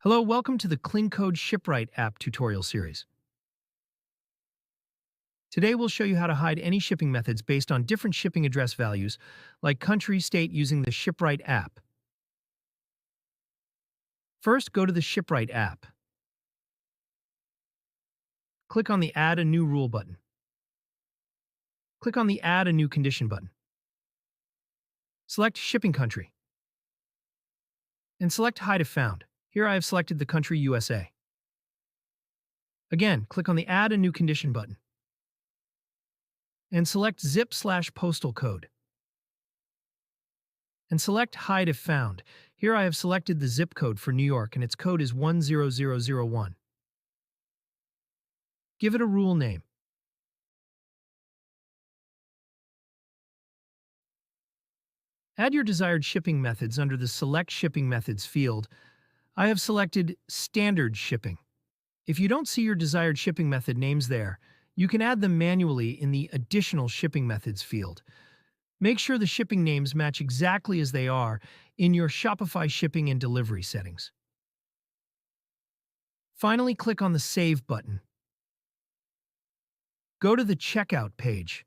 Hello, welcome to the KlinKode ShipRight app tutorial series. Today we'll show you how to hide any shipping methods based on different shipping address values, like country, state, using the ShipRight app. First, go to the ShipRight app. Click on the Add a New Rule button. Click on the Add a New Condition button. Select Shipping Country. And select Hide if found. Here I have selected the country USA. Again, click on the Add a New Condition button. And select ZIP-Postal Code. And select Hide if found. Here I have selected the zip code for New York and its code is 10001. Give it a rule name. Add your desired shipping methods under the Select Shipping Methods field. I have selected Standard Shipping. If you don't see your desired shipping method names there, you can add them manually in the Additional Shipping Methods field. Make sure the shipping names match exactly as they are in your Shopify shipping and delivery settings. Finally, click on the Save button. Go to the Checkout page.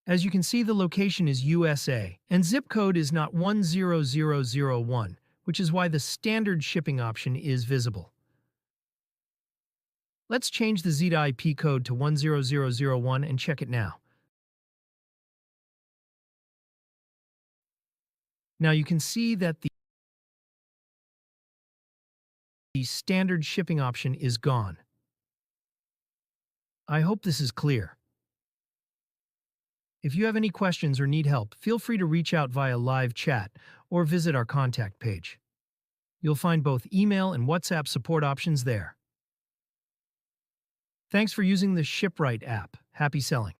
As you can see, the location is USA, and zip code is not 10001, which is why the standard shipping option is visible. Let's change the ZIP code to 10001 and check it now. Now you can see that the standard shipping option is gone. I hope this is clear. If you have any questions or need help, feel free to reach out via live chat or visit our contact page. You'll find both email and WhatsApp support options there. Thanks for using the ShipRight app. Happy selling!